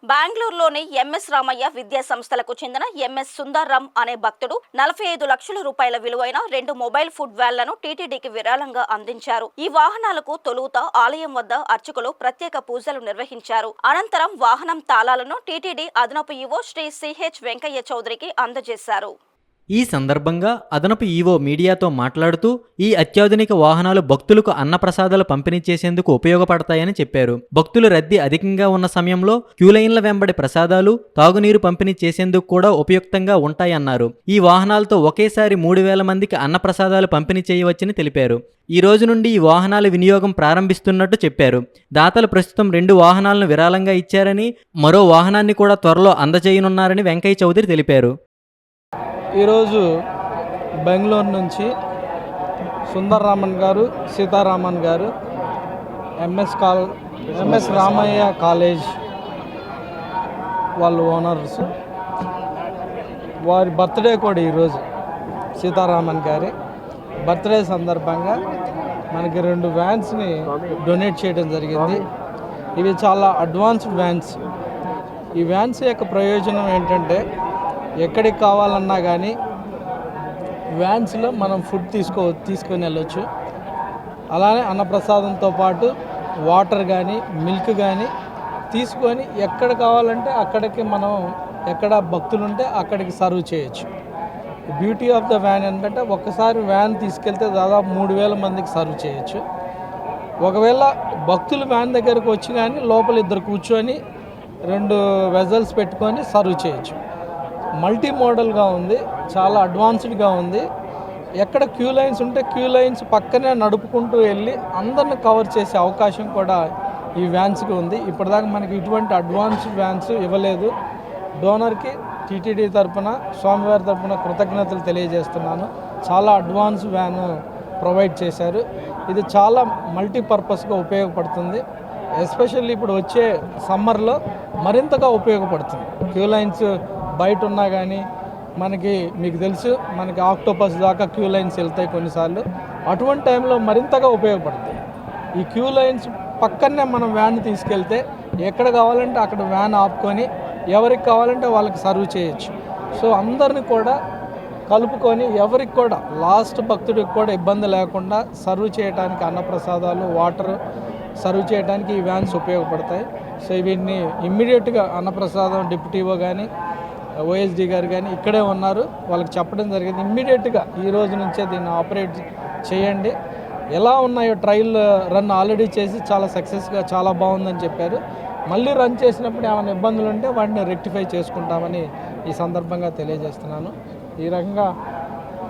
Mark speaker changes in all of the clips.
Speaker 1: బెంగళూరులోని ఎంఎస్ రామయ్య విద్యా సంస్థలకు చెందిన ఎంఎస్ సుందర్రామ్ అనే భక్తుడు 45 లక్షల రూపాయల విలువైన 2 మొబైల్ ఫుడ్ వ్యాన్లను టీటీడీకి విరాళంగా అందించారు. ఈ వాహనాలకు తొలుత ఆలయం వద్ద అర్చకులు ప్రత్యేక పూజలు నిర్వహించారు. అనంతరం వాహనం తాళాలను టీటీడీ అదనపు ఈవో శ్రీ సిహెచ్ వెంకయ్య చౌదరికి అందజేశారు.
Speaker 2: ఈ సందర్భంగా అదనపు ఈవో మీడియాతో మాట్లాడుతూ ఈ అత్యాధునిక వాహనాలు భక్తులకు అన్నప్రసాదాలు పంపిణీ చేసేందుకు ఉపయోగపడతాయని చెప్పారు. భక్తులు రద్దీ అధికంగా ఉన్న సమయంలో క్యూలైన్ల వెంబడి ప్రసాదాలు, తాగునీరు పంపిణీ చేసేందుకు కూడా ఉపయుక్తంగా ఉంటాయన్నారు. ఈ వాహనాలతో ఒకేసారి 3000 మందికి అన్నప్రసాదాలు పంపిణీ చేయవచ్చని తెలిపారు. ఈ రోజు నుండి ఈ వాహనాల వినియోగం ప్రారంభిస్తున్నట్టు చెప్పారు. దాతలు ప్రస్తుతం 2 వాహనాలను విరాళంగా ఇచ్చారని, మరో వాహనాన్ని కూడా త్వరలో అందజేయనున్నారని వెంకయ్య చౌదరి తెలిపారు.
Speaker 3: ఈరోజు బెంగళూరు నుంచి సుందర్రామన్ గారు, సీతారామన్ గారు ఎంఎస్ రామయ్య కాలేజ్ వాళ్ళు ఓనర్స్, వారి బర్త్డే కూడా ఈరోజు సీతారామన్ గారి బర్త్డే సందర్భంగా మనకి 2 వ్యాన్స్ని డొనేట్ చేయడం జరిగింది. ఇవి చాలా అడ్వాన్స్డ్ వ్యాన్స్. ఈ వ్యాన్స్ యొక్క ప్రయోజనం ఏంటంటే ఎక్కడికి కావాలన్నా కానీ వ్యాన్స్లో మనం ఫుడ్ తీసుకొని వెళ్ళొచ్చు. అలానే అన్నప్రసాదంతో పాటు వాటర్ కానీ మిల్క్ కానీ తీసుకొని ఎక్కడ కావాలంటే అక్కడికి మనం ఎక్కడ భక్తులు ఉంటే అక్కడికి సర్వ్ చేయొచ్చు. బ్యూటీ ఆఫ్ ద వ్యాన్ ఏంటంటే ఒక్కసారి వ్యాన్ తీసుకెళ్తే దాదాపు 3000 మందికి సర్వ్ చేయొచ్చు. ఒకవేళ భక్తులు వ్యాన్ దగ్గరకు వచ్చి కానీ లోపల 2 కూర్చొని 2 వెజల్స్ పెట్టుకొని సర్వ్ చేయొచ్చు. మల్టీ మోడల్గా ఉంది, చాలా అడ్వాన్స్డ్గా ఉంది. ఎక్కడ క్యూ లైన్స్ ఉంటే క్యూ లైన్స్ పక్కనే నడుపుకుంటూ వెళ్ళి అందరిని కవర్ చేసే అవకాశం కూడా ఈ వ్యాన్స్కి ఉంది. ఇప్పటిదాకా మనకి ఇటువంటి అడ్వాన్స్డ్ వ్యాన్స్ ఇవ్వలేదు. డోనర్కి టీటీడీ తరఫున, స్వామివారి తరఫున కృతజ్ఞతలు తెలియజేస్తున్నాను. చాలా అడ్వాన్స్ వ్యాన్ ప్రొవైడ్ చేశారు. ఇది చాలా మల్టీపర్పస్గా ఉపయోగపడుతుంది. ఎస్పెషల్లీ ఇప్పుడు వచ్చే సమ్మర్లో మరింతగా ఉపయోగపడుతుంది. క్యూ లైన్స్ బయట ఉన్నా కానీ మీకు తెలుసు, మనకి ఆక్టోపస్ దాకా క్యూ లైన్స్ వెళ్తాయి కొన్నిసార్లు. అటువంటి టైంలో మరింతగా ఉపయోగపడుతుంది. ఈ క్యూ లైన్స్ పక్కనే మనం వ్యాన్ తీసుకెళ్తే ఎక్కడ కావాలంటే అక్కడ వ్యాన్ ఆపుకొని ఎవరికి కావాలంటే వాళ్ళకి సర్వ్ చేయొచ్చు. సో అందరిని కూడా కలుపుకొని ఎవరికి కూడా లాస్ట్ భక్తుడికి కూడా ఇబ్బంది లేకుండా సర్వ్ చేయడానికి అన్నప్రసాదాలు, వాటర్ సర్వ్ చేయడానికి ఈ వ్యాన్స్ ఉపయోగపడతాయి. సో వీటిని ఇమ్మీడియట్గా అన్నప్రసాదం డిప్యూటీఓ కానీ ఓఎస్డీ గారు కానీ ఇక్కడే ఉన్నారు, వాళ్ళకి చెప్పడం జరిగింది. ఇమ్మీడియట్గా ఈ రోజు నుంచే దీన్ని ఆపరేట్ చేయండి. ఎలా ఉన్నాయో ట్రయల్ రన్ ఆల్రెడీ చేసి చాలా సక్సెస్గా చాలా బాగుందని చెప్పారు. మళ్ళీ రన్ చేసినప్పుడు ఏమైనా ఇబ్బందులు ఉంటే వాటిని రెక్టిఫై చేసుకుంటామని ఈ సందర్భంగా తెలియజేస్తున్నాను. ఈ రకంగా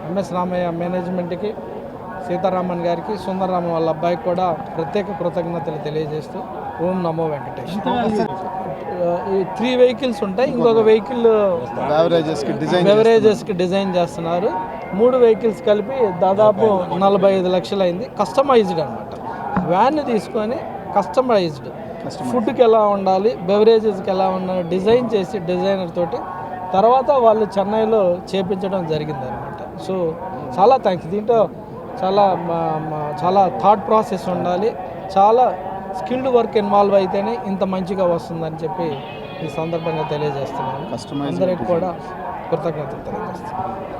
Speaker 3: ఎంఎస్ రామయ్య మేనేజ్మెంట్కి, సీతారామన్ గారికి, సుందరరామన్ వాళ్ళ అబ్బాయికి కూడా ప్రత్యేక కృతజ్ఞతలు తెలియజేస్తూ ఓం నమో వెంకటేష్. ఈ 3 వెహికల్స్ ఉంటాయి. ఇంకొక వెహికల్ బెవరేజెస్కి డిజైన్ చేస్తున్నారు. 3 వెహికల్స్ కలిపి దాదాపు 45 లక్షలు అయింది. కస్టమైజ్డ్ అనమాట. వ్యాన్ తీసుకొని కస్టమైజ్డ్ ఫుడ్కి ఎలా ఉండాలి, బెవరేజెస్కి ఎలా ఉండాలి డిజైన్ చేసి డిజైనర్ తోటి తర్వాత వాళ్ళు చెన్నైలో చేపించడం జరిగింది అనమాట. సో చాలా థ్యాంక్స్. దీంట్లో చాలా థాట్ ప్రాసెస్ ఉండాలి, చాలా స్కిల్డ్ వర్క్ ఇన్వాల్వ్ అయితేనే ఇంత మంచిగా వస్తుందని చెప్పి ఈ సందర్భంగా తెలియజేస్తున్నాను. అందరికి కూడా కృతజ్ఞతలు తెలియజేస్తున్నాను.